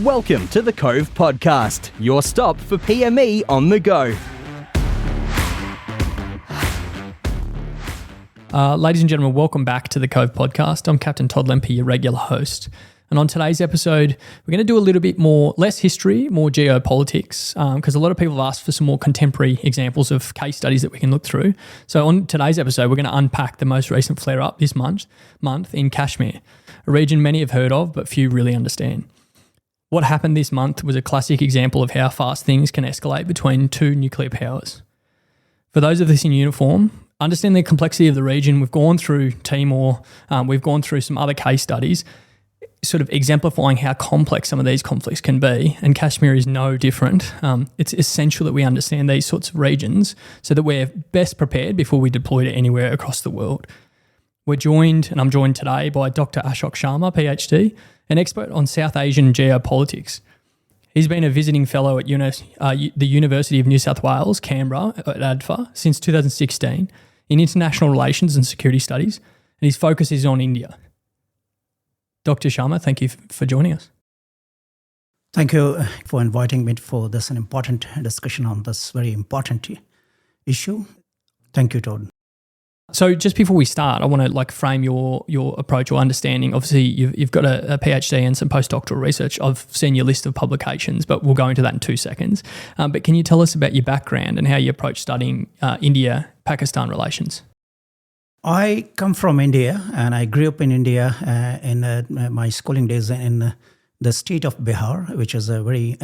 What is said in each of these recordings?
Welcome to the Cove Podcast, your stop for PME on the go. Ladies and gentlemen, welcome back to the Cove Podcast. I'm Captain Todd Lempe, your regular host. And on today's episode, we're going to do a little bit more, less history, more geopolitics, because a lot of people have asked for some more contemporary examples of case studies that we can look through. So on today's episode, we're going to unpack the most recent flare-up this month in Kashmir, a region many have heard of, but few really understand. What happened this month was a classic example of how fast things can escalate between two nuclear powers. For those of us in uniform, understand the complexity of the region. We've gone through Timor, we've gone through some other case studies, sort of exemplifying how complex some of these conflicts can be, and Kashmir is no different. It's essential that we understand these sorts of regions so that we're best prepared before we deploy to anywhere across the world. I'm joined today by Dr. Ashok Sharma PhD, an expert on South Asian geopolitics. He's been a visiting fellow at the University of New South Wales, Canberra, at ADFA, since 2016 in international relations and security studies, and his focus is on India. Dr. Sharma, thank you for joining us. Thank you for inviting me for this an important discussion on this very important issue. Thank you, Todd. So just before we start, I want to frame your approach or understanding. Obviously, you've got a PhD and some postdoctoral research. I've seen your list of publications, but we'll go into that in 2 seconds. But can you tell us about your background and how you approach studying India-Pakistan relations? I come from India, and I grew up in India in my schooling days in the state of Bihar, which is a very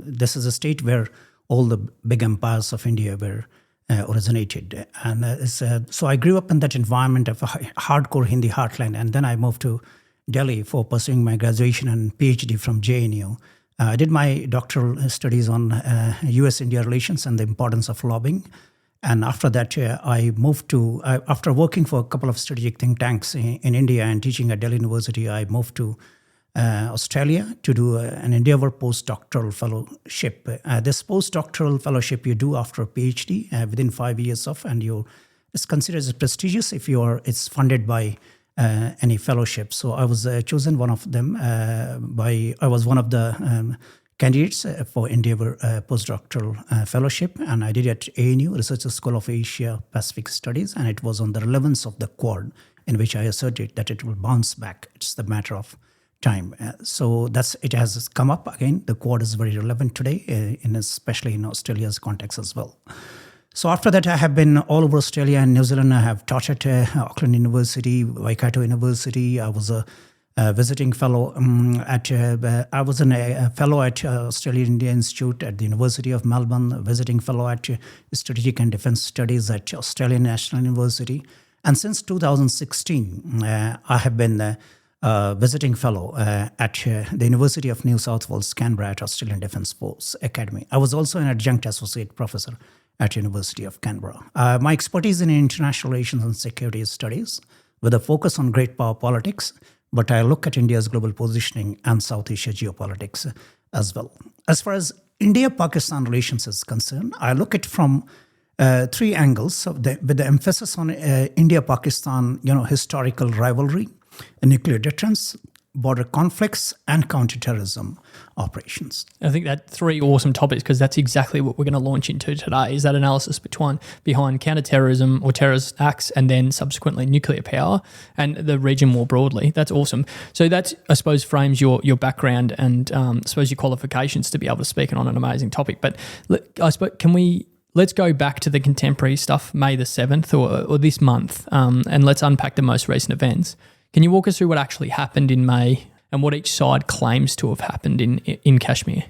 this is a state where all the big empires of India were originated. And so I grew up in that environment of a hardcore Hindi heartland, and then I moved to Delhi for pursuing my graduation and PhD from JNU. I did my doctoral studies on US-India relations and the importance of lobbying. And after that, I moved to, after working for a couple of strategic think tanks in India and teaching at Delhi University, I moved to Australia to do an Endeavour postdoctoral fellowship. This postdoctoral fellowship you do after a PhD within 5 years of, and it's considered as prestigious if it's funded by any fellowship. So I was chosen one of them I was one of the candidates for Endeavour postdoctoral fellowship, and I did it at ANU, Research School of Asia Pacific Studies, and it was on the relevance of the Quad, in which I asserted that it will bounce back. It's the matter of time. So it has come up again. The Quad is very relevant today, especially in Australia's context as well. So after that, I have been all over Australia and New Zealand. I have taught at Auckland University, Waikato University. I was a visiting fellow I was a fellow at Australian India Institute at the University of Melbourne, a visiting fellow at Strategic and Defence Studies at Australian National University. And since 2016, I have been a visiting fellow at the University of New South Wales, Canberra at Australian Defence Force Academy. I was also an adjunct associate professor at University of Canberra. My expertise in international relations and security studies with a focus on great power politics, but I look at India's global positioning and South Asia geopolitics as well. As far as India-Pakistan relations is concerned, I look at it from 3 angles, with the emphasis on India-Pakistan, historical rivalry, nuclear deterrence, border conflicts, and counterterrorism operations. I think that 3 awesome topics, because that's exactly what we're going to launch into today, is that analysis behind counterterrorism or terrorist acts and then subsequently nuclear power and the region more broadly. That's awesome. So that, I suppose, frames your background and I suppose your qualifications to be able to speak on an amazing topic. But I suppose, let's go back to the contemporary stuff, May the 7th or this month, and let's unpack the most recent events. Can you walk us through what actually happened in May and what each side claims to have happened in Kashmir?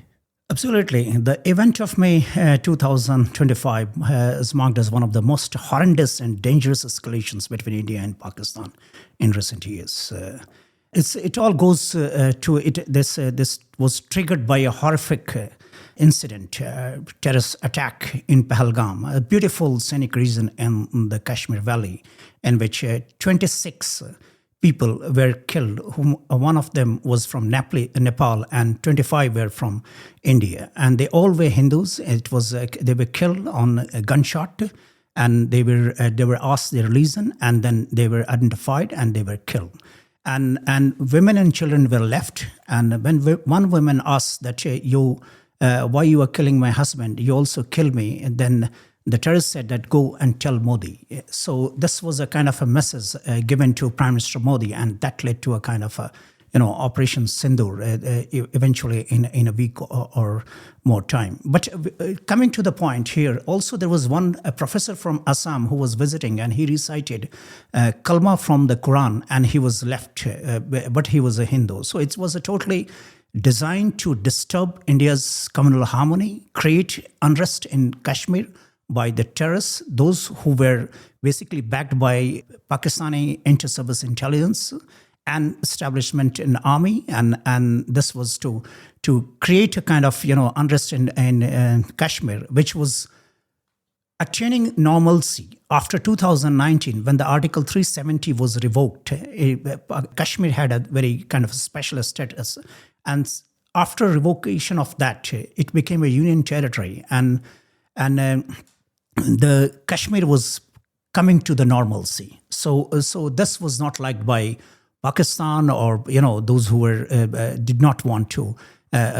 Absolutely. The event of May 2025 is marked as one of the most horrendous and dangerous escalations between India and Pakistan in recent years. It all goes to it. This was triggered by a horrific incident, terrorist attack in Pahalgam, a beautiful scenic region in the Kashmir Valley, in which 26 people were killed. One of them was from Nepal, and 25 were from India, and they all were Hindus. They were killed on a gunshot, and they were asked their reason, and then they were identified and they were killed. and women and children were left. And when one woman asked that why you are killing my husband, you also kill me, and then the terrorist said that go and tell Modi. So this was a kind of a message given to Prime Minister Modi, and that led to a kind of Operation Sindoor eventually in a week or more time. But coming to the point here, also there was a professor from Assam who was visiting, and he recited kalma from the Quran, and he was left, but he was a Hindu. So it was a totally designed to disturb India's communal harmony, create unrest in Kashmir by the terrorists, those who were basically backed by Pakistani inter-service intelligence and establishment in army, and this was to create a kind of unrest in Kashmir, which was attaining normalcy after 2019 when the Article 370 was revoked. Kashmir had a very kind of special status, and after revocation of that, it became a union territory, and the Kashmir was coming to the normalcy. So this was not liked by Pakistan or those who did not want to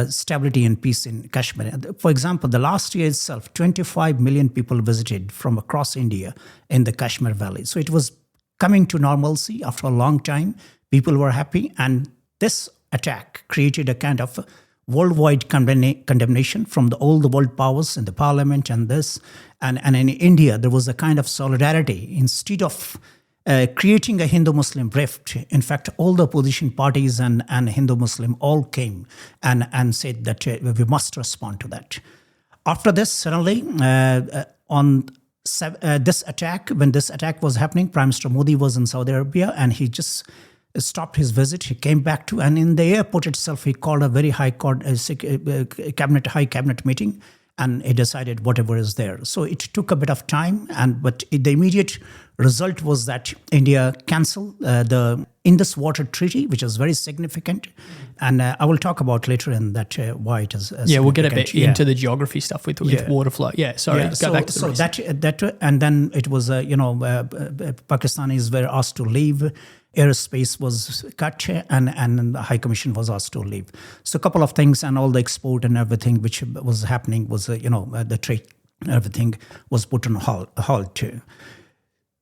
stability and peace in Kashmir. For example, the last year itself, 25 million people visited from across India in the Kashmir Valley. So it was coming to normalcy after a long time. People were happy, and this attack created a kind of worldwide condemnation from all the world powers in the parliament and this. And in India, there was a kind of solidarity. Instead of creating a Hindu-Muslim rift, in fact, all the opposition parties and Hindu-Muslim all came and said that we must respond to that. After this, suddenly, on this attack, when this attack was happening, Prime Minister Modi was in Saudi Arabia, and he just stopped his visit. He came back and in the airport itself, he called a very high cabinet meeting, and he decided whatever is there. So it took a bit of time, but the immediate result was that India cancelled the Indus Water Treaty, which is very significant, and I will talk about later in that why it is. We'll get a bit into the geography stuff with water flow. Go back to the rest. that and then it was Pakistanis were asked to leave. Airspace was cut, and the High Commission was asked to leave. So a couple of things, and all the export and everything which was happening was, the trade, everything was put on halt.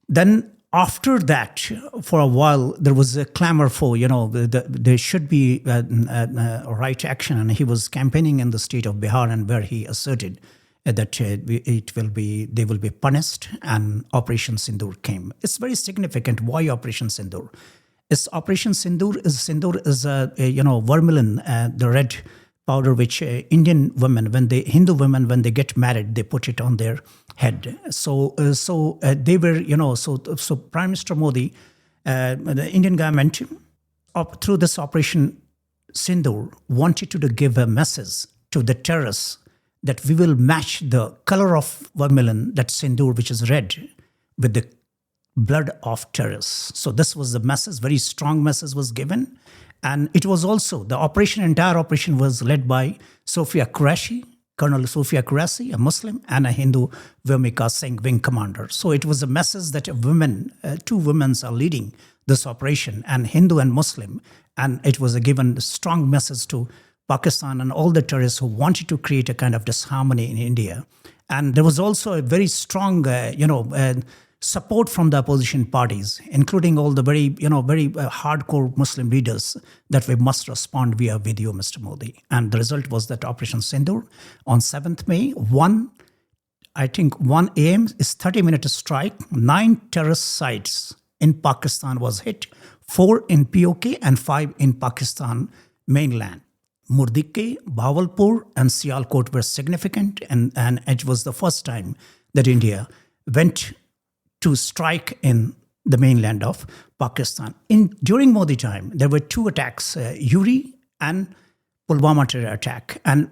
Then after that, for a while, there was a clamor for, there should be right action, and he was campaigning in the state of Bihar, and where he asserted that they will be punished, and Operation Sindoor came. It's very significant. Why Operation Sindoor? Operation Sindoor is vermilion, the red powder which Indian women, Hindu women, when they get married, they put it on their head. So they were, so Prime Minister Modi, the Indian government, through this Operation Sindoor, wanted to give a message to the terrorists that we will match the color of vermilion, that sindoor, which is red, with the blood of terrorists. So this was the message, very strong message was given. And it was also, entire operation was led by Sophia Qureshi, Colonel Sophia Qureshi, a Muslim, and a Hindu, Vamika Singh, wing commander. So it was a message that two women are leading this operation, and Hindu and Muslim. And it was a given strong message to Pakistan and all the terrorists who wanted to create a kind of disharmony in India. And there was also a very strong, support from the opposition parties, including all the very hardcore Muslim leaders, that we must respond with you, Mr. Modi. And the result was that Operation Sindoor on 7th May, 1 a.m. is 30-minute strike. 9 terrorist sites in Pakistan was hit, 4 in POK and 5 in Pakistan mainland. Murdike, Bawalpur, and Sialkot were significant, and it was the first time that India went to strike in the mainland of Pakistan. During Modi time, there were 2 attacks, Uri and Pulwama terror attack, and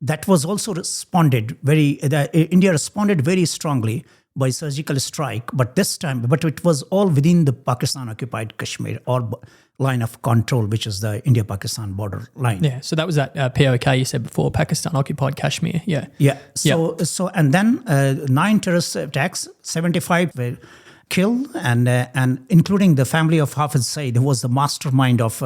that was also India responded very strongly by surgical strike, but it was all within the Pakistan-occupied Kashmir, or line of control, which is the India-Pakistan border line. Yeah, so that was that POK you said before, Pakistan-occupied Kashmir. Yeah. So and then 9 terrorist attacks, 75 were killed, and including the family of Hafiz Saeed, who was the mastermind of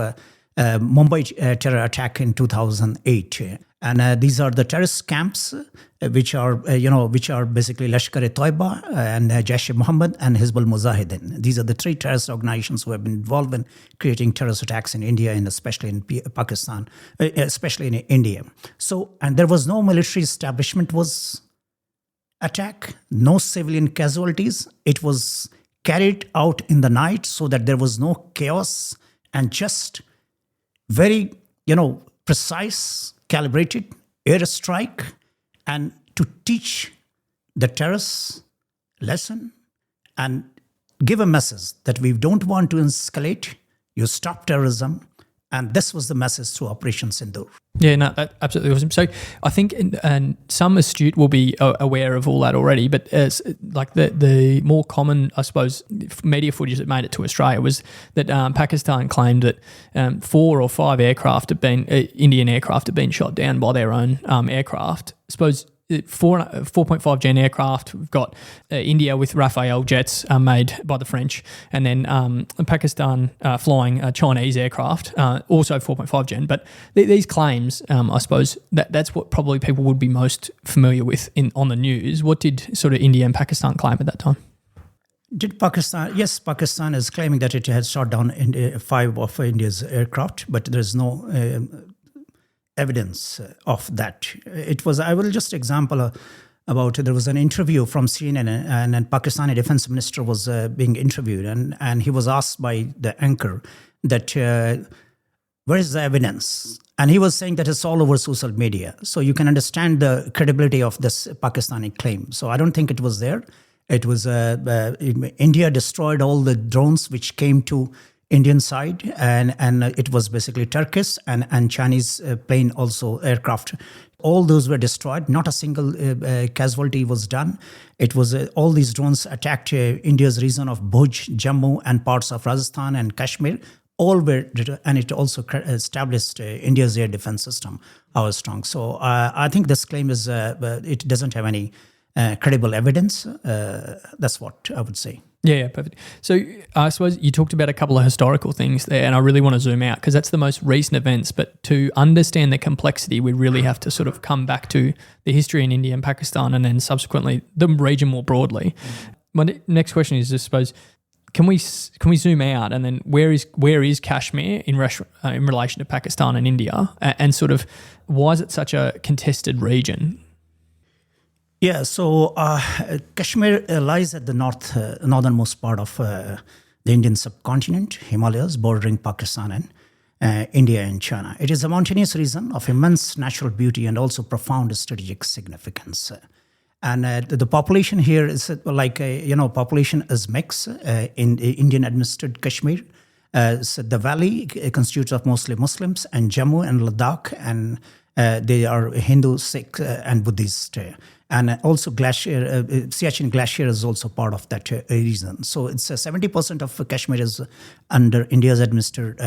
Mumbai terror attack in 2008. And these are the terrorist camps, which are basically Lashkar-e-Toiba and Jaish-e-Mohammed and Hizbul Mujahideen. These are the three terrorist organizations who have been involved in creating terrorist attacks in India and especially in Pakistan, especially in India. So, and there was no military establishment was attack, no civilian casualties. It was carried out in the night so that there was no chaos and just very, precise, calibrated airstrike, and to teach the terrorists lesson and give a message that we don't want to escalate, you stop terrorism. And this was the message through Operation Sindoor. Yeah, no, that absolutely awesome. So I think and some astute will be aware of all that already, but as like the more common, I suppose, media footage that made it to Australia was that Pakistan claimed that 4 or 5 aircraft had been Indian aircraft had been shot down by their own aircraft. I suppose 4.5 gen aircraft. We've got India with Rafale jets made by the French, and then Pakistan flying Chinese aircraft, also 4.5 gen. But these claims, I suppose, that's what probably people would be most familiar with on the news. What did sort of India and Pakistan claim at that time? Did Pakistan? Yes, Pakistan is claiming that it had shot down 5 of India's aircraft, but there's no evidence of that. It was, I will just example about, there was an interview from CNN, and Pakistani defense minister was being interviewed, and he was asked by the anchor that where is the evidence? And he was saying that it's all over social media. So you can understand the credibility of this Pakistani claim. So I don't think it was there. It was India destroyed all the drones which came to Indian side, and it was basically Turkish and Chinese plane also aircraft. All those were destroyed. Not a single casualty was done. It was all these drones attacked India's region of Bhuj, Jammu, and parts of Rajasthan and Kashmir. All were, and it also established India's air defense system, how strong. So I think this claim is it doesn't have any credible evidence. That's what I would say. Yeah, perfect. So I suppose you talked about a couple of historical things there, and I really want to zoom out because that's the most recent events. But to understand the complexity, we really have to sort of come back to the history in India and Pakistan, and then subsequently the region more broadly. My next question is, I suppose, can we zoom out, and then where is Kashmir in relation to Pakistan and India, and sort of why is it such a contested region? Yeah, so Kashmir lies at the northernmost part of the Indian subcontinent, Himalayas, bordering Pakistan and India and China. It is a mountainous region of immense natural beauty and also profound strategic significance. And the population here is population is mixed in Indian-Administered Kashmir. So the valley constitutes of mostly Muslims, and Jammu and Ladakh, and they are Hindu, Sikh, and Buddhist. And also Siachen Glacier is also part of that region. So it's 70% of Kashmir is under India's administered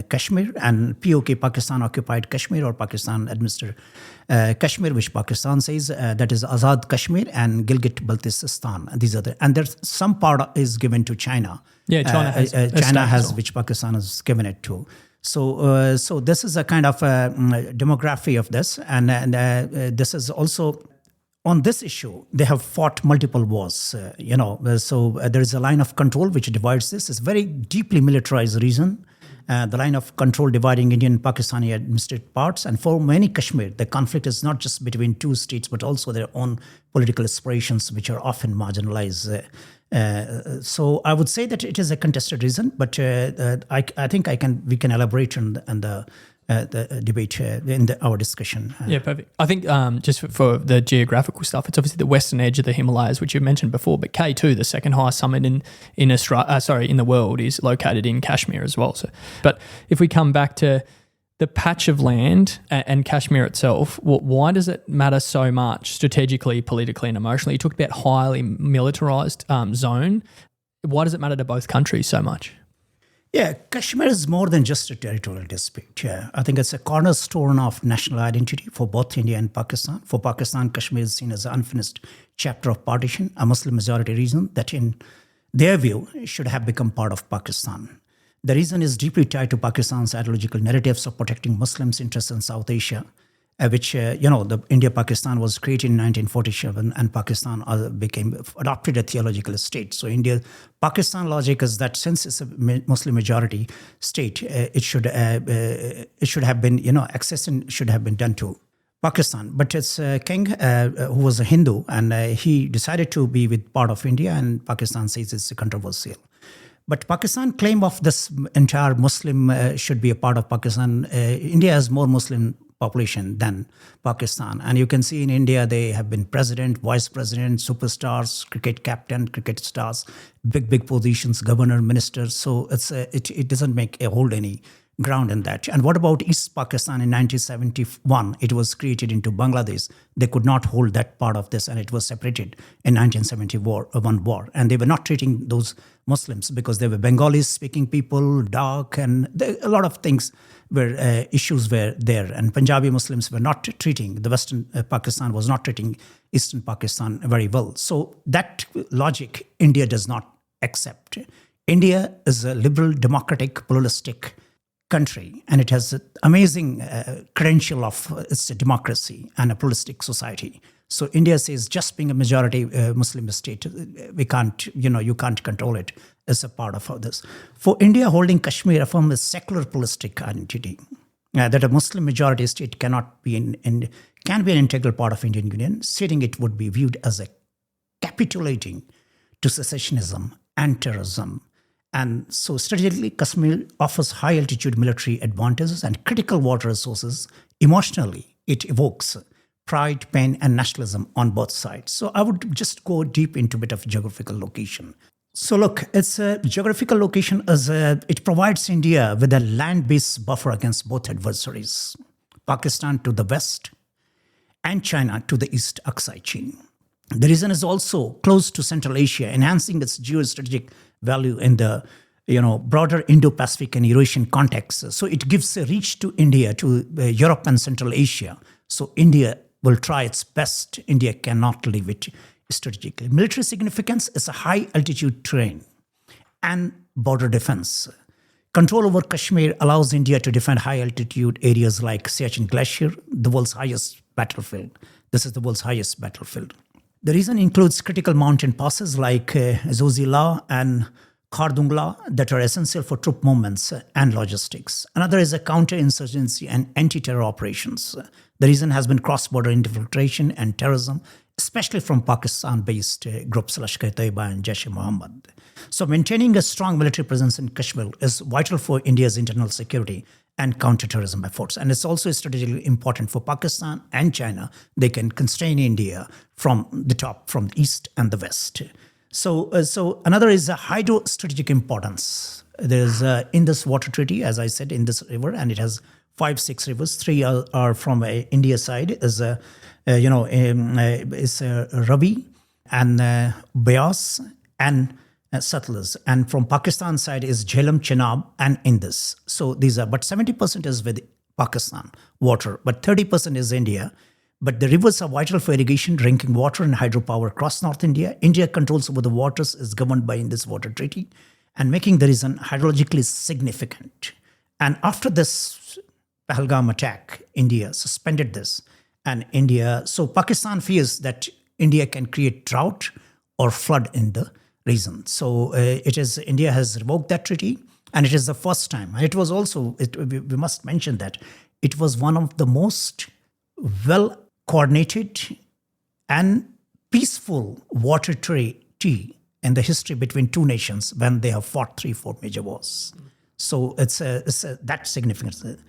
Kashmir, and POK, Pakistan-occupied Kashmir, or Pakistan-administered Kashmir, which Pakistan says that is Azad Kashmir and Gilgit-Baltistan. These are and there's some part is given to China. Yeah, China has which Pakistan has given it to. So this is a kind of demography of this, and this is also. On this issue, they have fought multiple wars, So there is a line of control which divides this. It's a very deeply militarized region. The line of control dividing Indian and Pakistani administered parts. And for many Kashmir, the conflict is not just between two states, but also their own political aspirations, which are often marginalized. So I would say that it is a contested region, but I think we can elaborate on the debate in our discussion. Yeah, perfect. I think just for the geographical stuff, it's obviously the western edge of the Himalayas, which you mentioned before, but K2, the second highest summit in Australia, in the world, is located in Kashmir as well. So, but if we come back to the patch of land and Kashmir itself, why does it matter so much strategically, politically, and emotionally? You talked about highly militarized zone. Why does it matter to both countries so much? Yeah, Kashmir is more than just a territorial dispute. Yeah, I think it's a cornerstone of national identity for both India and Pakistan. For Pakistan, Kashmir is seen as an unfinished chapter of partition, a Muslim majority region that their view, should have become part of Pakistan. The reason is deeply tied to Pakistan's ideological narratives of protecting Muslims' interests in South Asia, which, the India-Pakistan was created in 1947, and Pakistan adopted a theological state. So Pakistan logic is that since it's a Muslim majority state, it should have been, accession should have been done to Pakistan. But it's a king who was a Hindu, and he decided to be with part of India, and Pakistan says it's controversial. But Pakistan claim of this entire Muslim should be a part of Pakistan. India has more Muslim population than Pakistan. And you can see in India, they have been president, vice president, superstars, cricket captain, cricket stars, big positions, governor, ministers. So it doesn't hold any ground in that. And what about East Pakistan in 1971? It was created into Bangladesh. They could not hold that part of this, and it was separated in 1971 war. And they were not treating those Muslims because they were Bengali-speaking people, dark, and a lot of things issues were there. And Punjabi Muslims were not treating, the Western Pakistan was not treating Eastern Pakistan very well. So that logic, India does not accept. India is a liberal, democratic, pluralistic country, and it has an amazing credential of its democracy and a pluralistic society. So India says, just being a majority Muslim state, we can't, you can't control it as a part of this. For India, holding Kashmir affirms a secular pluralistic identity, that a Muslim majority state cannot be can be an integral part of Indian Union, stating it would be viewed as a capitulating to secessionism and terrorism. And so strategically, Kashmir offers high-altitude military advantages and critical water resources. Emotionally, it evokes pride, pain, and nationalism on both sides. So I would just go deep into a bit of geographical location. So look, it's a geographical location it provides India with a land-based buffer against both adversaries, Pakistan to the west and China to the east Aksai chain. The region is also close to Central Asia, enhancing its geostrategic value in the broader Indo-Pacific and Eurasian context. So it gives a reach to India, to Europe and Central Asia. So India will try its best. India cannot leave it strategically. Military significance is a high-altitude terrain and border defense. Control over Kashmir allows India to defend high-altitude areas like Siachen Glacier, the world's highest battlefield. This is the world's highest battlefield. The region includes critical mountain passes like Zozila and Khardungla that are essential for troop movements and logistics. Another is a counterinsurgency and anti-terror operations. The region has been cross-border infiltration and terrorism, especially from Pakistan-based groups Lashkar-e-Taiba and Jaish-e-Mohammed. So maintaining a strong military presence in Kashmir is vital for India's internal security and counterterrorism efforts. And it's also strategically important for Pakistan and China. They can constrain India from the top, from the east and the west. So another is a hydrostrategic importance. There's Indus Water Treaty, as I said, Indus River, and it has 5-6 rivers. 3 are from India side, is Ravi and Beas and Satluj. And from Pakistan side is Jhelum, Chenab and Indus. So these are, but 70% is with Pakistan water, but 30% is India. But the rivers are vital for irrigation, drinking water, and hydropower across North India. India controls over the waters is governed by Indus Water Treaty and making the region hydrologically significant. And after this Pahalgam attack, India suspended this. And so Pakistan fears that India can create drought or flood in the region. So India has revoked that treaty, and it is the first time. And it was also, we must mention that it was one of the most well-coordinated and peaceful water treaty in the history between two nations when they have fought 3-4 major wars. So it's that significant.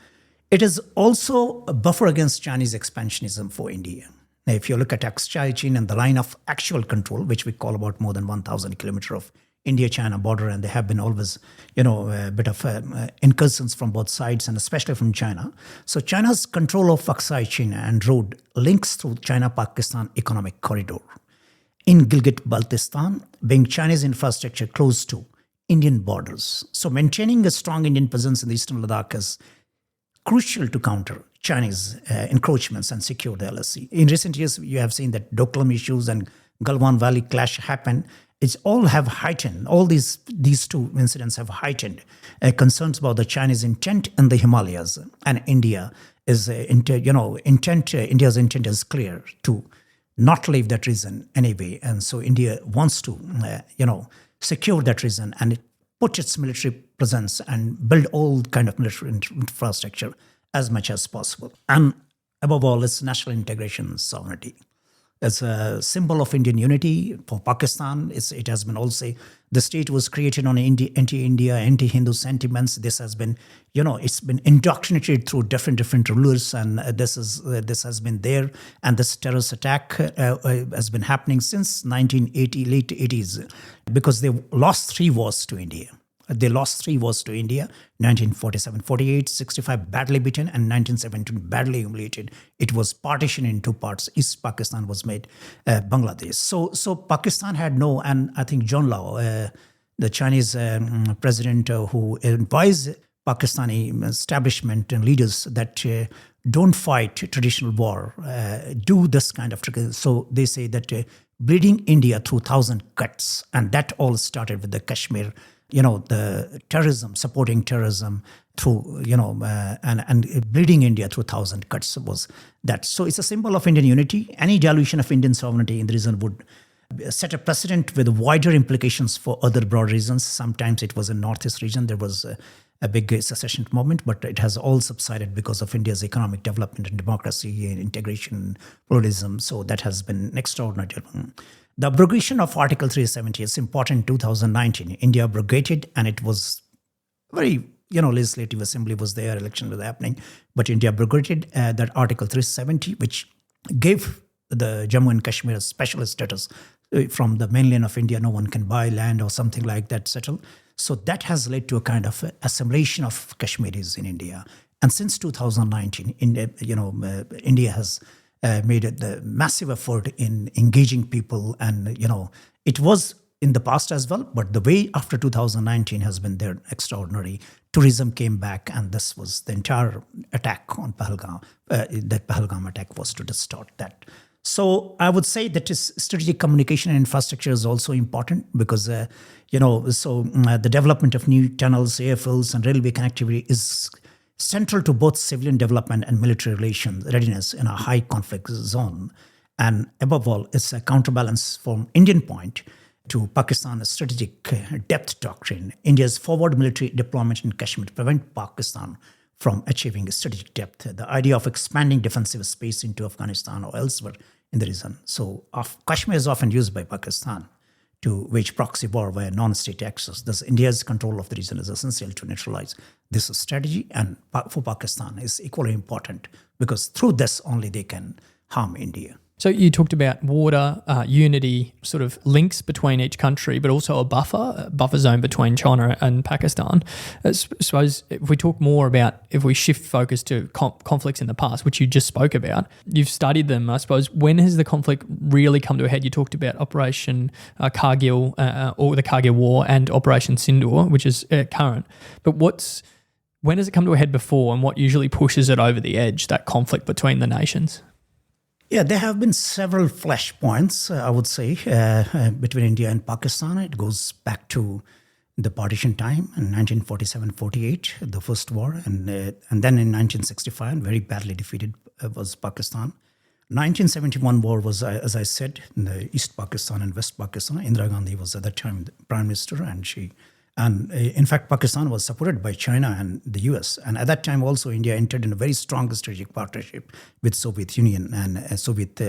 It is also a buffer against Chinese expansionism for India. Now, if you look at Aksai chain and the line of actual control, which we call about more than 1,000 kilometers of India-China border, and there have been always, a bit of incursions from both sides, and especially from China. So China's control of Aksai chain and road links through China-Pakistan economic corridor. In Gilgit-Baltistan, being Chinese infrastructure close to Indian borders. So maintaining a strong Indian presence in the eastern Ladakh is crucial to counter Chinese encroachments and secure the LSC. In recent years, you have seen that Doklam issues and Galwan Valley clash happen, it's all have heightened, all these two incidents have heightened concerns about the Chinese intent in the Himalayas. And India is, India's intent is clear to not leave that region anyway. And so India wants to, secure that region and put its military presence and build all kind of military infrastructure as much as possible. And above all, it's national integration and sovereignty. It's a symbol of Indian unity. For Pakistan, it has been also, the state was created on anti-India, anti-Hindu sentiments. This has been, it's been indoctrinated through different rulers, and this has been there. And this terrorist attack has been happening since 1980, late 80s, because they lost 3 wars to India. They lost 3 wars to India, 1947, 48, 65 badly beaten, and 1917 badly humiliated. It was partitioned in 2 parts. East Pakistan was made Bangladesh. So Pakistan had no, and I think John Lau, the Chinese president who advised Pakistani establishment and leaders that don't fight traditional war, do this kind of trick. So they say that bleeding India through 1,000 cuts, and that all started with the Kashmir, the terrorism, supporting terrorism through, and bleeding India through 1,000 cuts was that. So it's a symbol of Indian unity. Any dilution of Indian sovereignty in the region would set a precedent with wider implications for other broad regions. Sometimes it was in Northeast region. There was a big secession movement, but it has all subsided because of India's economic development and democracy and integration, pluralism. So that has been extraordinary. The abrogation of Article 370 is important in 2019. India abrogated, and it was very, legislative assembly was there, election was happening, but India abrogated that Article 370, which gave the Jammu and Kashmir a special status from the mainland of India. No one can buy land or something like that, settle. So that has led to a kind of assimilation of Kashmiris in India. And since 2019, India has made a massive effort in engaging people, and it was in the past as well, but the way after 2019 has been there extraordinary. Tourism came back, and this was the entire attack on Pahalgam. That Pahalgam attack was to distort that. So I would say that strategic communication and infrastructure is also important because, the development of new tunnels, airfields, and railway connectivity is central to both civilian development and military relations readiness in a high conflict zone. And above all, it's a counterbalance from Indian point to Pakistan's strategic depth doctrine. India's forward military deployment in Kashmir prevent Pakistan from achieving strategic depth. The idea of expanding defensive space into Afghanistan or elsewhere in the region. So Kashmir is often used by Pakistan to wage proxy war via non-state access. Thus, India's control of the region is essential to neutralize this strategy, and for Pakistan is equally important because through this only they can harm India. So you talked about water, unity, sort of links between each country, but also a buffer zone between China and Pakistan. I suppose if we talk more about, if we shift focus to conflicts in the past, which you just spoke about, you've studied them, I suppose. When has the conflict really come to a head? You talked about Operation Kargil or the Kargil War and Operation Sindoor, which is current. But when does it come to a head before, and what usually pushes it over the edge, that conflict between the nations? Yeah, there have been several flashpoints, I would say, between India and Pakistan. It goes back to the partition time in 1947-48, the first war, and then in 1965, very badly defeated was Pakistan. 1971 war was, as I said, in the East Pakistan and West Pakistan. Indira Gandhi was at that time the prime minister, and in fact, Pakistan was supported by China and the US. And at that time also, India entered in a very strong strategic partnership with Soviet Union, and Soviet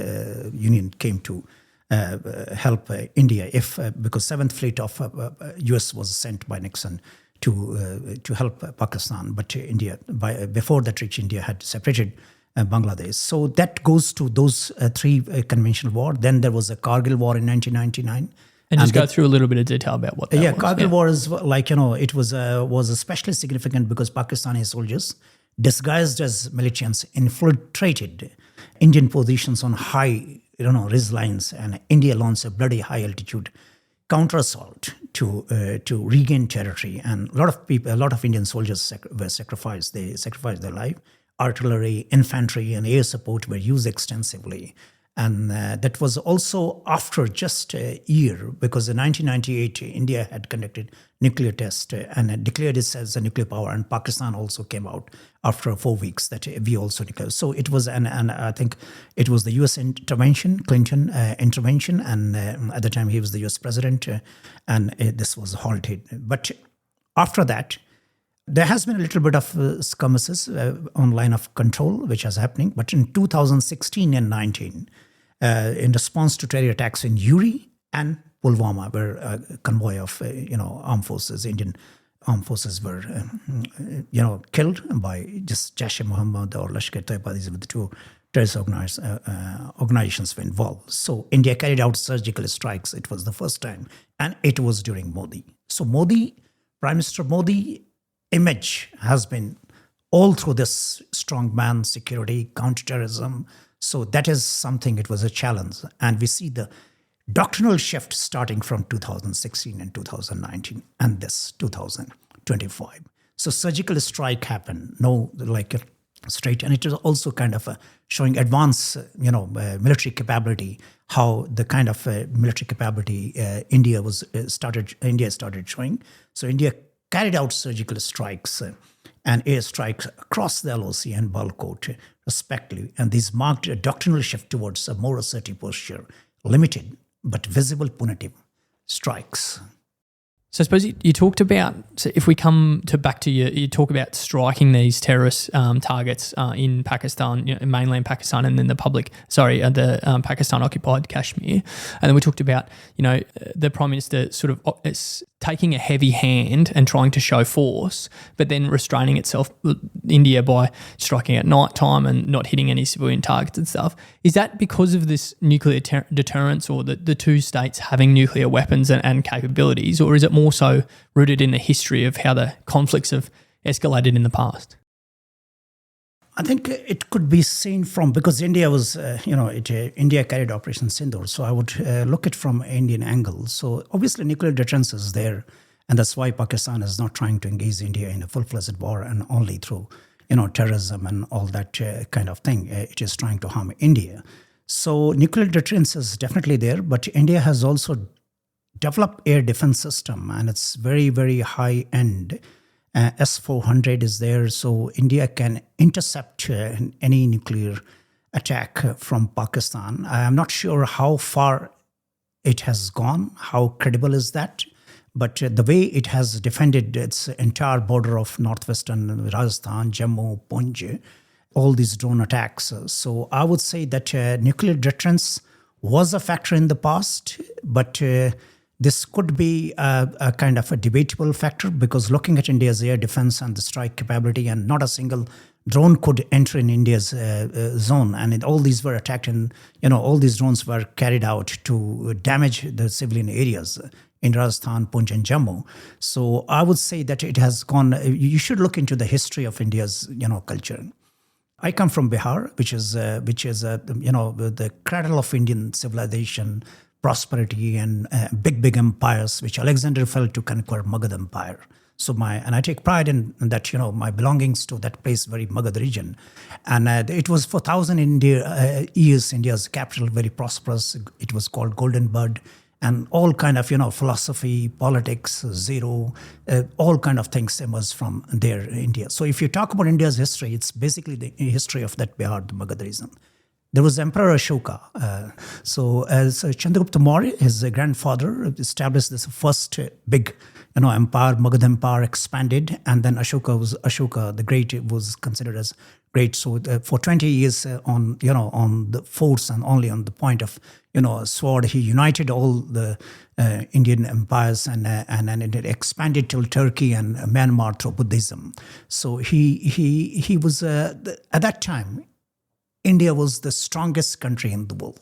Union came to help India because 7th Fleet of US was sent by Nixon to help Pakistan. But India, before that reach, India had separated Bangladesh. So that goes to those 3 conventional wars. Then there was a Kargil war in 1999. And just go through a little bit of detail about what that was. Kargil war is it was especially significant because Pakistani soldiers, disguised as militias, infiltrated Indian positions on high, ridge lines, and India launched a bloody high altitude counter assault to regain territory. And a lot of Indian soldiers were sacrificed. They sacrificed their life. Artillery, infantry, and air support were used extensively. And that was also after just a year, because in 1998, India had conducted nuclear test and declared itself as a nuclear power. And Pakistan also came out after 4 weeks that we also declared. So it was, and I think it was the US intervention, Clinton intervention. And at the time he was the US president, and this was halted. But after that, there has been a little bit of skirmishes on line of control, which is happening. But in 2016 and 19, in response to terror attacks in Uri and Pulwama, where a convoy of armed forces, Indian armed forces, were killed by just Jaish-e-Mohammed or Lashkar-e-Taiba. These were the two terrorist organizations were involved. So India carried out surgical strikes. It was the first time, and it was during Modi. So Prime Minister Modi image has been all through this strongman security, counterterrorism. So that is something, it was a challenge. And we see the doctrinal shift starting from 2016 and 2019 and this 2025. So surgical strike happened, straight. And it is also kind of showing advanced, military capability, how the kind of military capability India started showing. So India carried out surgical strikes and airstrikes across the LOC and Balkot, respectively. And these marked a doctrinal shift towards a more assertive posture, limited but visible punitive strikes. So I suppose you talked about, so if we come back to you talk about striking these terrorist targets in Pakistan, mainland Pakistan, and then the Pakistan-occupied Kashmir. And then we talked about, the Prime Minister sort of taking a heavy hand and trying to show force, but then restraining itself, India, by striking at night time and not hitting any civilian targets and stuff. Is that because of this nuclear deterrence, or the two states having nuclear weapons and capabilities, or is it more so rooted in the history of how the conflicts have escalated in the past? I think it could be seen from, because India was, India carried Operation Sindoor. So I would look at from Indian angle. So obviously nuclear deterrence is there. And that's why Pakistan is not trying to engage India in a full-fledged war and only through, terrorism and all that kind of thing. It is trying to harm India. So nuclear deterrence is definitely there. But India has also developed air defense system, and it's very, very high end. S-400 is there, so India can intercept any nuclear attack from Pakistan. I'm not sure how far it has gone, how credible is that, but the way it has defended its entire border of northwestern Rajasthan, Jammu, Punj, all these drone attacks. So I would say that nuclear deterrence was a factor in the past, but this could be a kind of a debatable factor, because looking at India's air defense and the strike capability, and not a single drone could enter in India's zone. And all these were attacked, and all these drones were carried out to damage the civilian areas in Rajasthan, Punj, and Jammu. So I would say that it has gone. You should look into the history of India's culture. I come from Bihar, which is the cradle of Indian civilization, prosperity, and big empires, which Alexander failed to conquer, Magad Empire. So I take pride in that, my belongings to that place, very Magad region. And it was for 1,000 years, India's capital, very prosperous. It was called Golden Bud, and all kind of, philosophy, politics, zero, all kind of things emerged from there, India. So if you talk about India's history, it's basically the history of that Bihar, the Magad region. There was Emperor Ashoka. So as Chandragupta Maurya, his grandfather, established this first big, empire, Magad Empire, expanded, and then Ashoka the Great was considered as great. So for 20 years on the force and only on the point of sword, he united all the Indian empires, and it expanded till Turkey and Myanmar through Buddhism. So he was at that time, India was the strongest country in the world,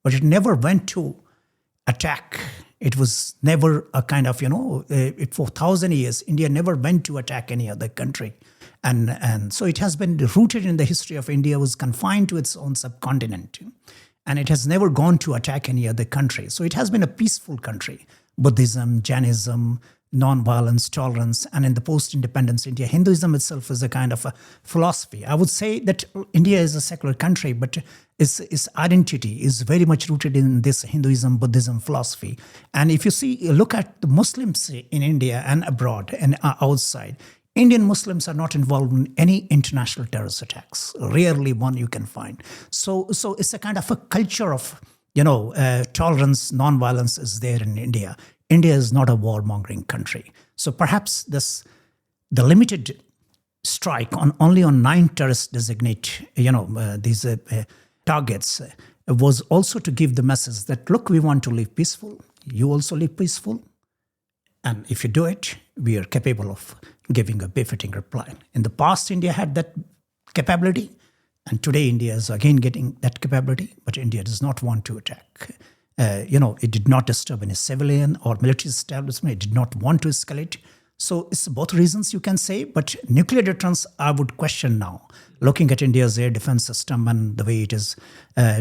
but it never went to attack. It was never a kind of, for 1,000 years, India never went to attack any other country. And so it has been rooted in the history of India, was confined to its own subcontinent. And it has never gone to attack any other country. So it has been a peaceful country. Buddhism, Jainism, non-violence, tolerance, and in the post-independence India, Hinduism itself is a kind of a philosophy. I would say that India is a secular country, but its identity is very much rooted in this Hinduism, Buddhism philosophy. And if you look at the Muslims in India and abroad and outside, Indian Muslims are not involved in any international terrorist attacks. Rarely one you can find. So it's a kind of a culture of tolerance, non-violence is there in India. India is not a warmongering country. So perhaps the limited strike only on 9 terrorist designate, these targets was also to give the message that, look, we want to live peaceful. You also live peaceful. And if you do it, we are capable of giving a befitting reply. In the past, India had that capability. And today, India is again getting that capability. But India does not want to attack. It did not disturb any civilian or military establishment. It did not want to escalate. So it's both reasons you can say. But nuclear deterrence, I would question now. Looking at India's air defense system and the way it is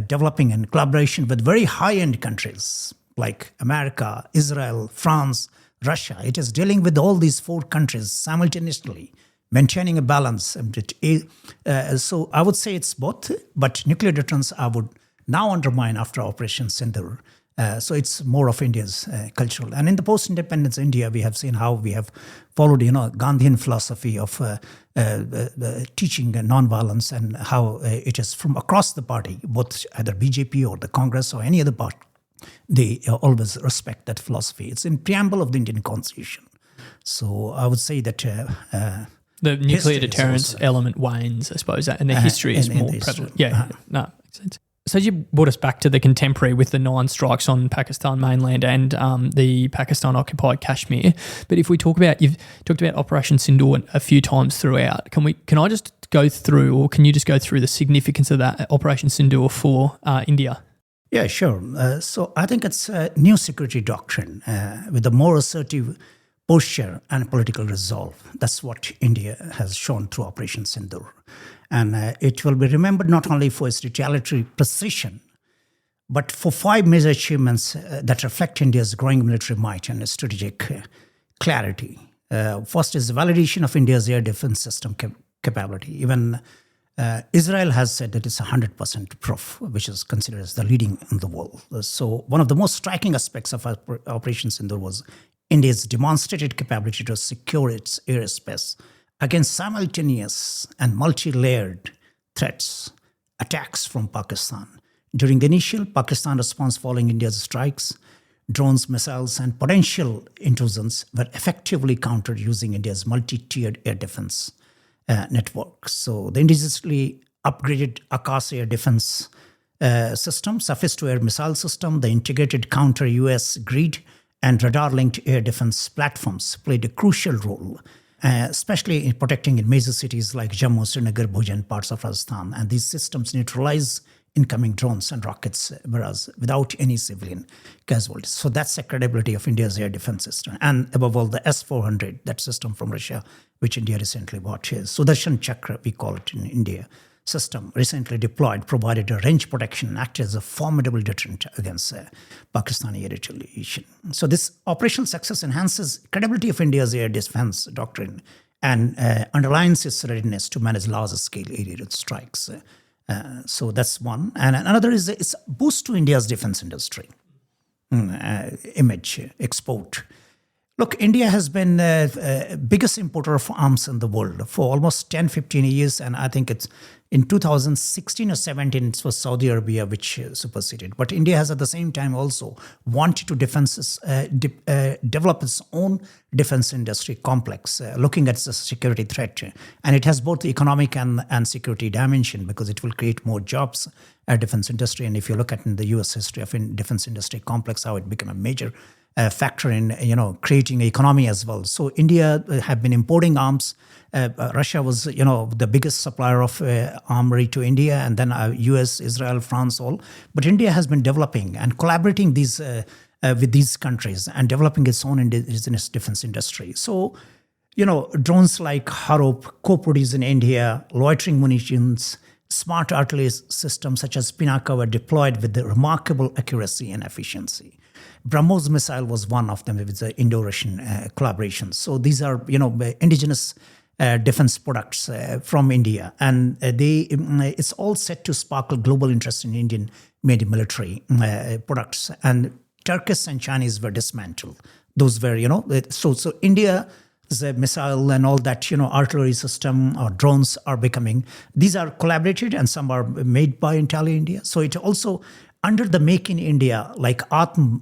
developing in collaboration with very high-end countries like America, Israel, France, Russia. It is dealing with all these 4 countries simultaneously, maintaining a balance. So I would say it's both. But nuclear deterrence, I would now undermine after Operation Sindoor. So it's more of India's cultural. And in the post-independence India, we have seen how we have followed, Gandhian philosophy of teaching non-violence and how it is from across the party, both either BJP or the Congress or any other party. They always respect that philosophy. It's in preamble of the Indian Constitution. So I would say that the nuclear deterrence element wanes, I suppose, and the history is more prevalent. Yeah, no, makes sense. So you brought us back to the contemporary with the 9 strikes on Pakistan mainland and the Pakistan-occupied Kashmir. But if we talk about, you've talked about Operation Sindoor a few times throughout. Can I just go through, or can you just go through the significance of that Operation Sindoor for India? Yeah, sure. So I think it's a new security doctrine with a more assertive posture and political resolve. That's what India has shown through Operation Sindoor. And it will be remembered not only for its retaliatory precision, but for 5 major achievements that reflect India's growing military might and strategic clarity. First is the validation of India's air defense system capability. Even Israel has said that it's 100% proof, which is considered as the leading in the world. So one of the most striking aspects of Operation Sindoor was India's demonstrated capability to secure its airspace against simultaneous and multi-layered threats, attacks from Pakistan. During the initial Pakistan response following India's strikes, drones, missiles, and potential intrusions were effectively countered using India's multi-tiered air defense network. So the indigenously upgraded Akash air defense system, surface-to-air missile system, the integrated counter-US grid, and radar-linked air defense platforms played a crucial role, especially in protecting in major cities like Jammu, Srinagar, Bhuj, and parts of Rajasthan. And these systems neutralize incoming drones and rockets, whereas without any civilian casualties. So that's the credibility of India's air defense system. And above all, the S-400, that system from Russia, which India recently bought here. Sudarshan Chakra, we call it in India, system recently deployed, provided a range protection and acted as a formidable deterrent against Pakistani air retaliation. So this operational success enhances credibility of India's air defense doctrine and underlines its readiness to manage large-scale aerial strikes. So that's one. And another is it's a boost to India's defense industry, image, export. Look, India has been the biggest importer of arms in the world for almost 10, 15 years. And I think it's in 2016 or 17, it was Saudi Arabia which superseded. But India has at the same time also wanted to develop its own defense industry complex, looking at the security threat. And it has both the economic and security dimension because it will create more jobs at defense industry. And if you look at in the US history of defense industry complex, how it became a major factor in creating an economy as well. So India have been importing arms. Russia was the biggest supplier of armory to India, and then US, Israel, France, all. But India has been developing and collaborating with these countries and developing its own defense industry. So drones like Harup, co-produced in India, loitering munitions, smart artillery systems such as Pinaka were deployed with the remarkable accuracy and efficiency. BrahMos missile was one of them with the Indo-Russian collaboration. So these are, indigenous defense products from India, and it's all set to sparkle global interest in Indian-made military products. And Turkish and Chinese were dismantled. Those were, so India. The missile and all that, artillery system or drones are becoming, these are collaborated and some are made by Intel India. So it also, under the Make in India, like Atmanirbhar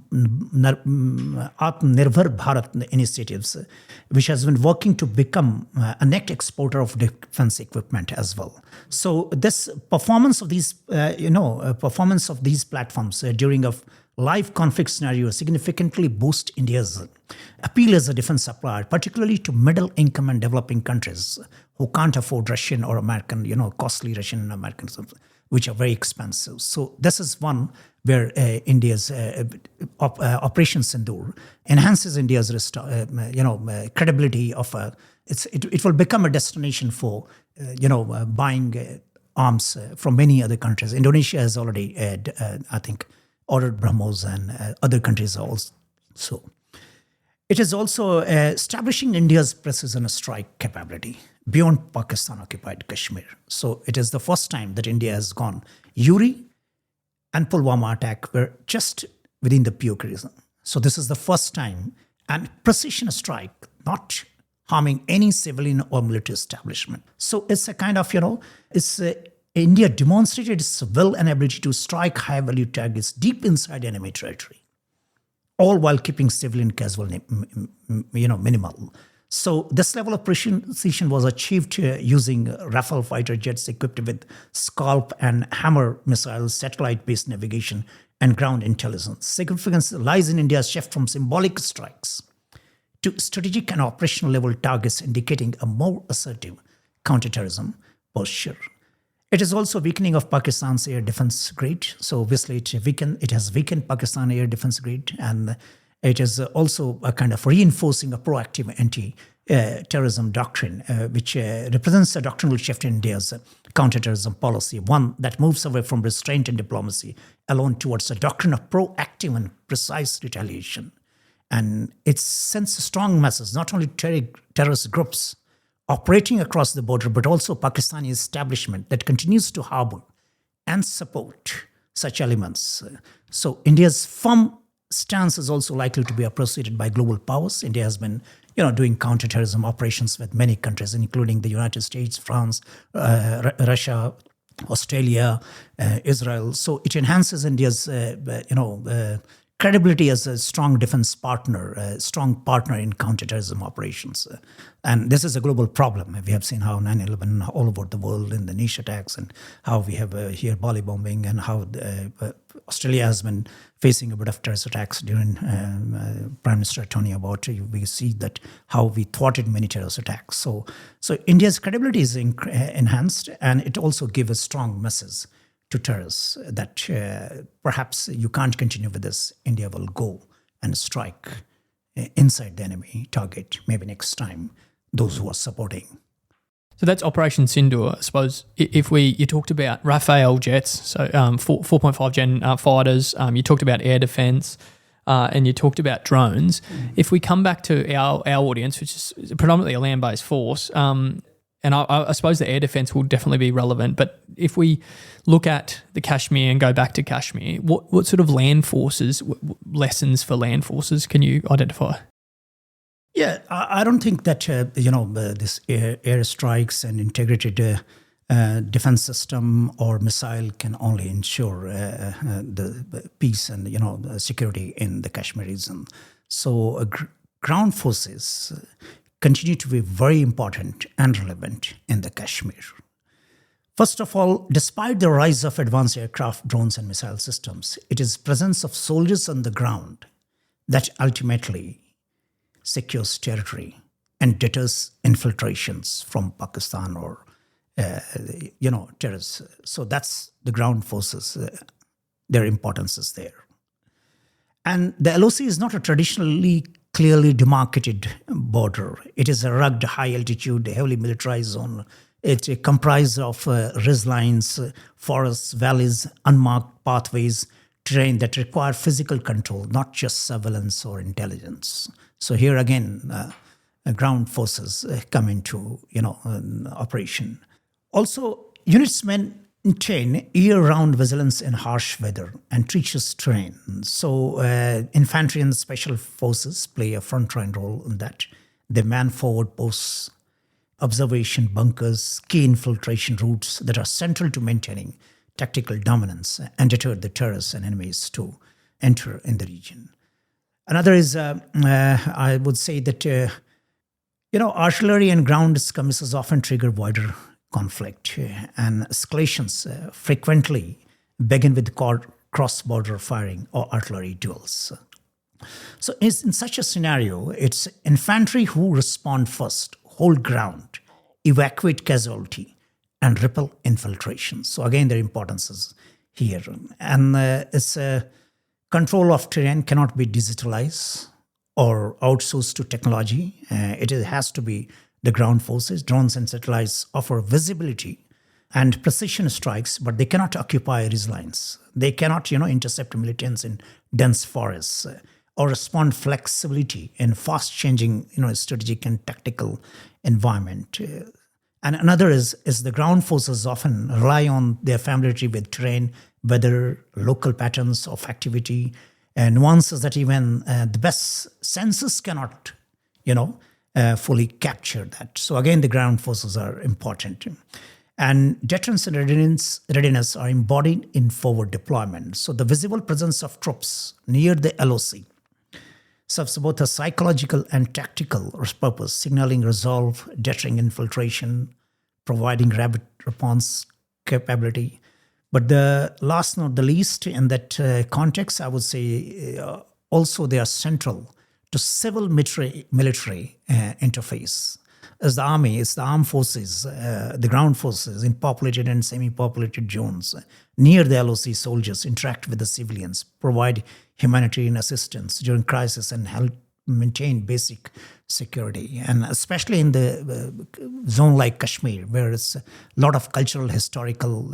Bharat initiatives, which has been working to become a net exporter of defense equipment as well. So this performance of these, platforms during a live conflict scenario significantly boost India's appeal as a defense supplier, particularly to middle-income and developing countries who can't afford Russian or American, costly Russian and American, which are very expensive. So this is one where India's Operation Sindoor enhances India's credibility of it will become a destination for buying arms from many other countries. Indonesia has already, I think, ordered BrahMos, and other countries also. It is also establishing India's precision strike capability beyond Pakistan-occupied Kashmir. So it is the first time that India has gone. Uri and Pulwama attack were just within the POK region. So this is the first time, and precision strike, not harming any civilian or military establishment. So it's a kind of, India demonstrated its will and ability to strike high-value targets deep inside enemy territory, all while keeping civilian casualty, minimal. So this level of precision was achieved using Rafale fighter jets equipped with Scalp and Hammer missiles, satellite-based navigation, and ground intelligence. Significance lies in India's shift from symbolic strikes to strategic and operational level targets, indicating a more assertive counterterrorism posture. It is also weakening of Pakistan's air defense grid. So obviously it has weakened Pakistan air defense grid, and it is also a kind of reinforcing a proactive anti-terrorism doctrine, which represents a doctrinal shift in India's counterterrorism policy, one that moves away from restraint and diplomacy alone towards a doctrine of proactive and precise retaliation. And it sends a strong message, not only to terrorist groups operating across the border, but also Pakistani establishment that continues to harbor and support such elements. So India's firm stance is also likely to be appreciated by global powers. India has been, doing counterterrorism operations with many countries, including the United States, France, Russia, Australia, Israel. So it enhances India's, credibility as a strong defense partner, a strong partner in counterterrorism operations. And this is a global problem. We have seen how 9/11 all over the world in the niche attacks, and how we have here Bali bombing, and how Australia has been facing a bit of terrorist attacks during Prime Minister Tony Abbott. We see that how we thwarted many terrorist attacks. So India's credibility is enhanced, and it also gives a strong message to terrorists that perhaps you can't continue with this. India will go and strike inside the enemy target, maybe next time, those who are supporting. So that's Operation Sindoor. I suppose if you talked about Rafale jets, so 4.5 gen fighters, you talked about air defense, and you talked about drones. If we come back to our audience, which is predominantly a land-based force, and I suppose the air defense will definitely be relevant, but if we look at the Kashmir and go back to Kashmir, what sort of land forces, lessons for land forces can you identify? Yeah, I don't think that, this air strikes and integrated defense system or missile can only ensure the peace and, security in the Kashmir region. So ground forces continue to be very important and relevant in the Kashmir. First of all, despite the rise of advanced aircraft, drones, and missile systems, it is presence of soldiers on the ground that ultimately secures territory and deters infiltrations from Pakistan or, terrorists. So that's the ground forces. Their importance is there. And the LOC is not a traditionally clearly demarcated border. It is a rugged, high-altitude, heavily militarized zone. It comprises of ridge lines, forests, valleys, unmarked pathways terrain that require physical control, not just surveillance or intelligence. So here again, ground forces come into operation. Also, units maintain year-round vigilance in harsh weather and treacherous terrain. So infantry and special forces play a front-line role in that. They man forward posts, observation bunkers, key infiltration routes that are central to maintaining tactical dominance and deter the terrorists and enemies to enter in the region. Another is, I would say that, artillery and ground skirmishes often trigger wider conflict, and escalations frequently begin with cross-border firing or artillery duels. So in such a scenario, it's infantry who respond first, hold ground, evacuate casualty, and repel infiltration. So again, their importance is here. And it's control of terrain cannot be digitalized or outsourced to technology. It has to be the ground forces. Drones and satellites offer visibility and precision strikes, but they cannot occupy ridge lines. They cannot, intercept militants in dense forests or respond flexibility in fast-changing, strategic and tactical environment. And another is the ground forces often rely on their familiarity with terrain, weather, local patterns of activity, and nuances that even the best senses cannot, fully capture that. So again, the ground forces are important. And deterrence and readiness are embodied in forward deployment. So the visible presence of troops near the LOC serves both a psychological and tactical purpose, signaling resolve, deterring infiltration, providing rapid response capability. But the last not the least, in that context, I would say also they are central to civil military interface. As the army, it's the armed forces, the ground forces in populated and semi-populated zones near the LOC soldiers interact with the civilians, provide humanitarian assistance during crisis, and help maintain basic security. And especially in the zone like Kashmir, where it's a lot of cultural, historical,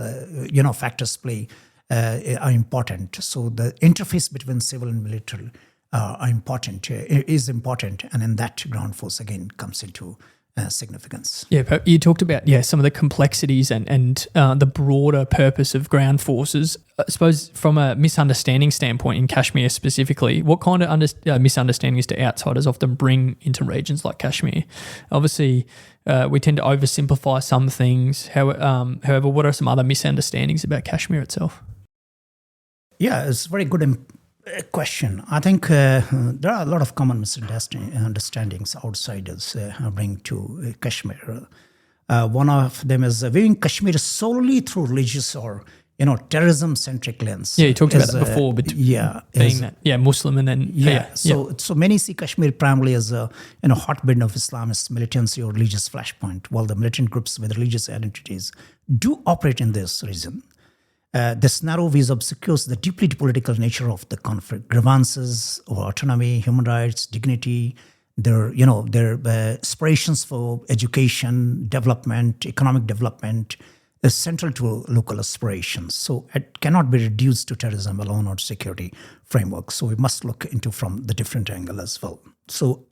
factors play are important. So the interface between civil and military is important, and in that ground force again comes into significance. Yeah, but you talked about some of the complexities and the broader purpose of ground forces. I suppose from a misunderstanding standpoint in Kashmir specifically, what kind of misunderstandings do outsiders often bring into regions like Kashmir? Obviously, we tend to oversimplify some things. However, what are some other misunderstandings about Kashmir itself? Yeah, it's a very good question. I think there are a lot of common misunderstandings outsiders bring to Kashmir. One of them is viewing Kashmir solely through religious or terrorism-centric lens. Yeah, you talked about that before, but being Muslim and then so many see Kashmir primarily as a hotbed of Islamist militancy or religious flashpoint, while the militant groups with religious identities do operate in this region. This narrow view obscures the deeply political nature of the conflict. Grievances over autonomy, human rights, dignity, their aspirations for education, development, economic development is central to local aspirations. So it cannot be reduced to terrorism alone or security framework. So we must look into from the different angle as well. So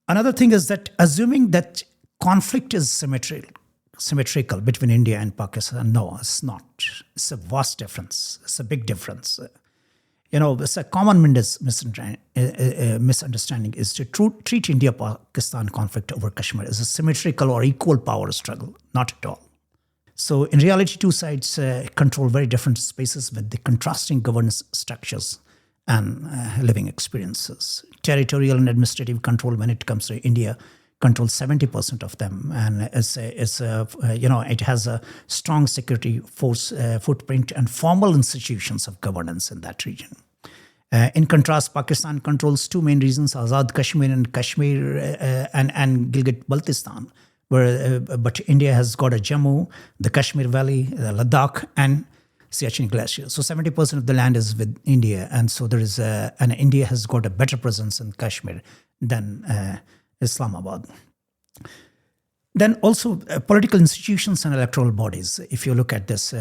another thing is that assuming that conflict is symmetrical between India and Pakistan. No, it's not. It's a vast difference. It's a big difference. It's a common misunderstanding is to treat India-Pakistan conflict over Kashmir as a symmetrical or equal power struggle. Not at all. So in reality, two sides control very different spaces with the contrasting governance structures and living experiences. Territorial and administrative control when it comes to India controls 70% of them, and it has a strong security force footprint and formal institutions of governance in that region. In contrast, Pakistan controls two main regions: Azad Kashmir and Kashmir and Gilgit-Baltistan. But India has got a Jammu, the Kashmir Valley, Ladakh, and Siachen Glacier. So 70% of the land is with India, and so there is and India has got a better presence in Kashmir than Islamabad. Then also political institutions and electoral bodies, if you look at this.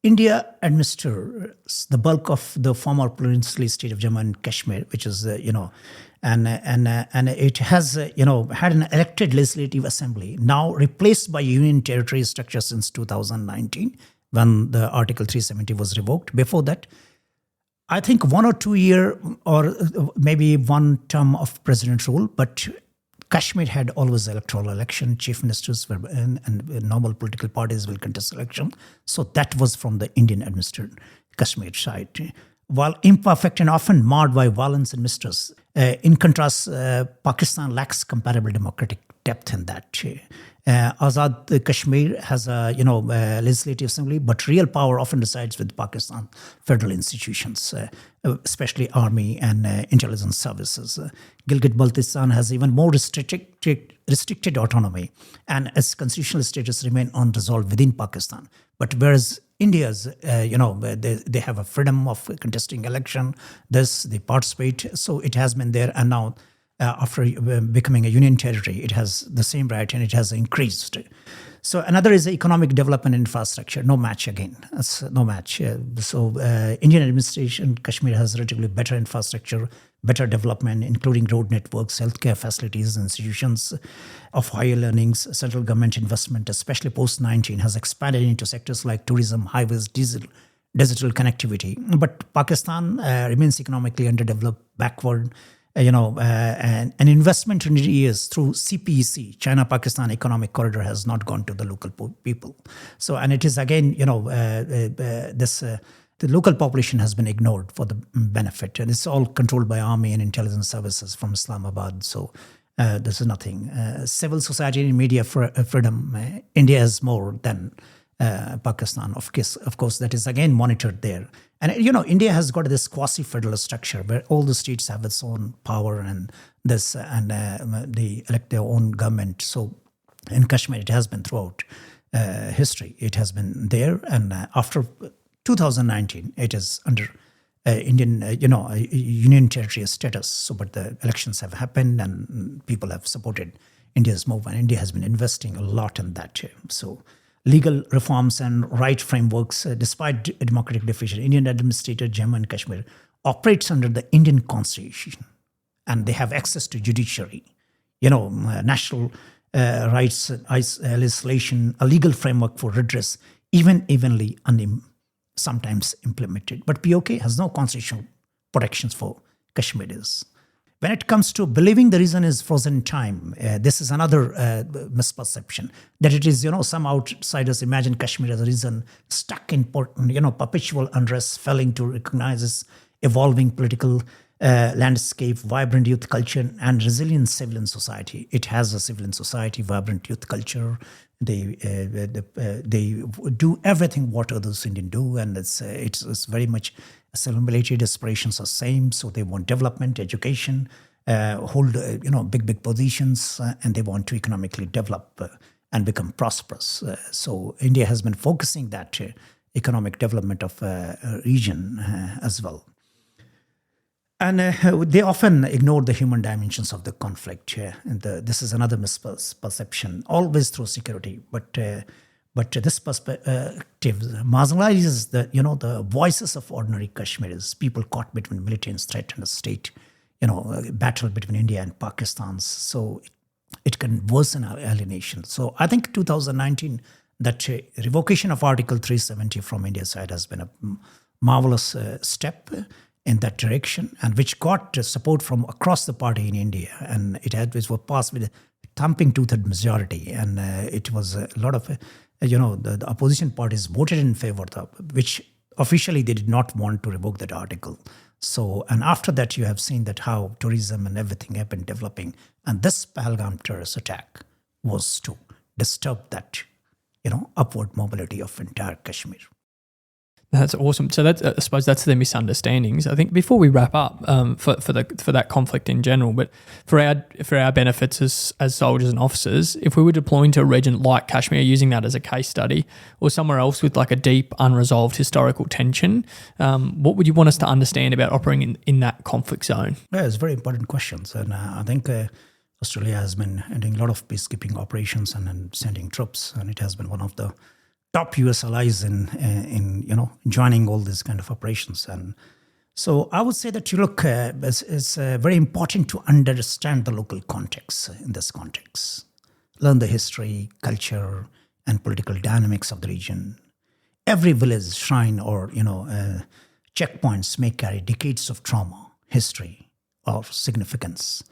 India administers the bulk of the former princely state of Jammu and Kashmir, which is, and it has, had an elected legislative assembly, now replaced by union territory structure since 2019, when the Article 370 was revoked. Before that, I think 1 or 2 year or maybe one term of president rule, but Kashmir had always electoral election. Chief ministers were and normal political parties will contest election. So that was from the Indian-Administered Kashmir side. While imperfect and often marred by violence and mistrust, in contrast, Pakistan lacks comparable democratic depth in that. Azad Kashmir has a legislative assembly, but real power often resides with Pakistan federal institutions, especially army and intelligence services. Gilgit-Baltistan has even more restricted autonomy, and its constitutional status remain unresolved within Pakistan. But whereas India's, they have a freedom of contesting election, they participate, so it has been there, and now after becoming a union territory, it has the same right and it has increased. So another is economic development infrastructure. No match again. That's no match. Indian administration, Kashmir has relatively better infrastructure, better development, including road networks, healthcare facilities, institutions of higher learnings. Central government investment, especially post-19, has expanded into sectors like tourism, highways, digital connectivity. But Pakistan remains economically underdeveloped, backward. And investment in years through CPEC, China-Pakistan Economic Corridor, has not gone to the local people. So, and it is again, the local population has been ignored for the benefit, and it's all controlled by army and intelligence services from Islamabad. So, this is nothing. Civil society and media freedom, India has more than Pakistan. Of course, that is again monitored there. And, India has got this quasi-federal structure where all the states have its own power and they elect their own government. So in Kashmir, it has been throughout history. It has been there. And after 2019, it is under Indian, union territory status. So, but the elections have happened and people have supported India's move. And India has been investing a lot in that. So legal reforms and right frameworks, despite democratic deficit, Indian-Administered Jammu and Kashmir operates under the Indian Constitution, and they have access to judiciary, national rights legislation, a legal framework for redress, even evenly sometimes implemented. But POK has no constitutional protections for Kashmiris. When it comes to believing the reason is frozen time, this is another misperception that it is, some outsiders imagine Kashmir as a reason stuck in, perpetual unrest, failing to recognize its evolving political landscape, vibrant youth culture, and resilient civilian society. It has a civilian society, vibrant youth culture. They do everything what others Indian do, and it's very much assimilated. Aspirations are same, so they want development, education, hold big positions, and they want to economically develop and become prosperous. So India has been focusing that economic development of region as well. And they often ignore the human dimensions of the conflict. And this is another misperception, always through security. But this perspective marginalizes the voices of ordinary Kashmiris, people caught between militants, threat and a state, battle between India and Pakistan. So it can worsen our alienation. So I think 2019, that revocation of Article 370 from India's side has been a marvelous step in that direction, and which got support from across the party in India. And it was passed with a thumping two-third majority. And it was a lot of, the opposition parties voted in favor of which officially they did not want to revoke that article. So, and after that, you have seen that how tourism and everything have been developing. And this Pahalgam terrorist attack was to disturb that, upward mobility of entire Kashmir. That's awesome. So I suppose that's the misunderstandings. I think before we wrap up for that conflict in general, but for our benefits as soldiers and officers, if we were deploying to a region like Kashmir, using that as a case study, or somewhere else with like a deep unresolved historical tension, what would you want us to understand about operating in that conflict zone? Yeah, it's very important questions, and I think Australia has been doing a lot of peacekeeping operations and sending troops, and it has been one of the top US allies in joining all these kind of operations. And so I would say that it's very important to understand the local context in this context. Learn the history, culture, and political dynamics of the region. Every village, shrine, or checkpoints may carry decades of trauma, history, or significance.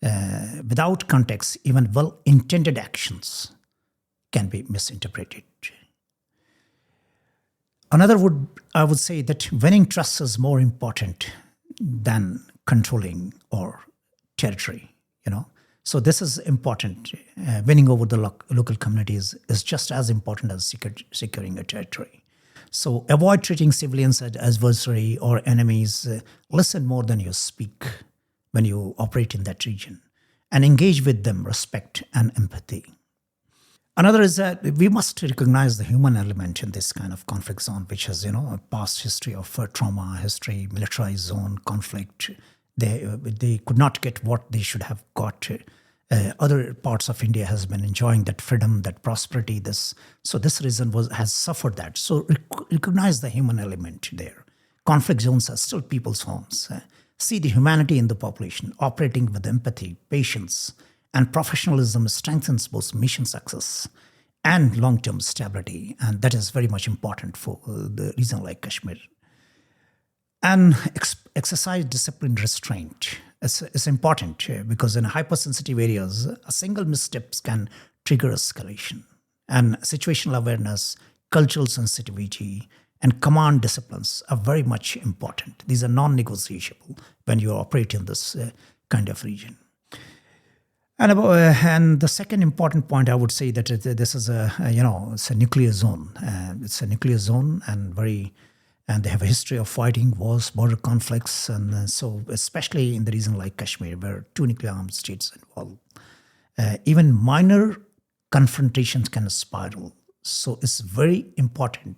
Without context, even well-intended actions can be misinterpreted. I would say that winning trust is more important than controlling or territory, So this is important. Winning over the local communities is just as important as securing a territory. So avoid treating civilians as adversary or enemies. Listen more than you speak when you operate in that region, and engage with them respect and empathy. Another is that we must recognize the human element in this kind of conflict zone, which has, a past history of trauma, history, militarized zone, conflict. They could not get what they should have got. Other parts of India has been enjoying that freedom, that prosperity. So this region has suffered that. So recognize the human element there. Conflict zones are still people's homes. See the humanity in the population. Operating with empathy, patience, and professionalism strengthens both mission success and long-term stability. And that is very much important for the region like Kashmir. And exercise disciplined restraint. It's important because in hypersensitive areas, a single misstep can trigger escalation. And situational awareness, cultural sensitivity, and command disciplines are very much important. These are non-negotiable when you operate in this kind of region. And the second important point, I would say that this is it's a nuclear zone. It's a nuclear zone and they have a history of fighting wars, border conflicts, and so especially in the region like Kashmir, where two nuclear armed states involved. Even minor confrontations can spiral. So it's very important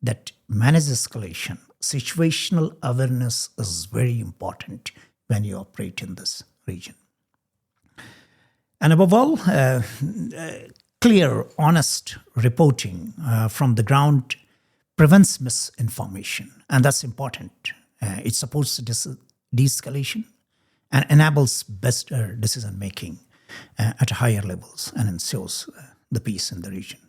that manage escalation. Situational awareness is very important when you operate in this region. And above all, clear, honest reporting from the ground prevents misinformation, and that's important. It supports de-escalation and enables better decision-making at higher levels and ensures the peace in the region.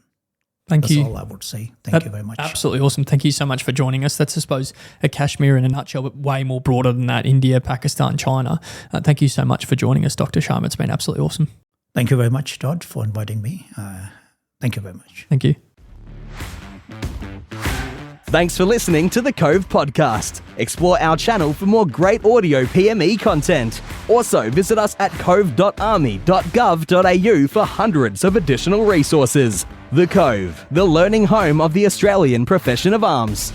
That's all I would say. Thank you very much. Absolutely awesome. Thank you so much for joining us. That's, I suppose, a Kashmir in a nutshell, but way more broader than that. India, Pakistan, China. Thank you so much for joining us, Dr. Sharma. It's been absolutely awesome. Thank you very much, Todd, for inviting me. Thank you very much. Thank you. Thanks for listening to the Cove Podcast. Explore our channel for more great audio PME content. Also, visit us at cove.army.gov.au for hundreds of additional resources. The Cove, the learning home of the Australian profession of arms.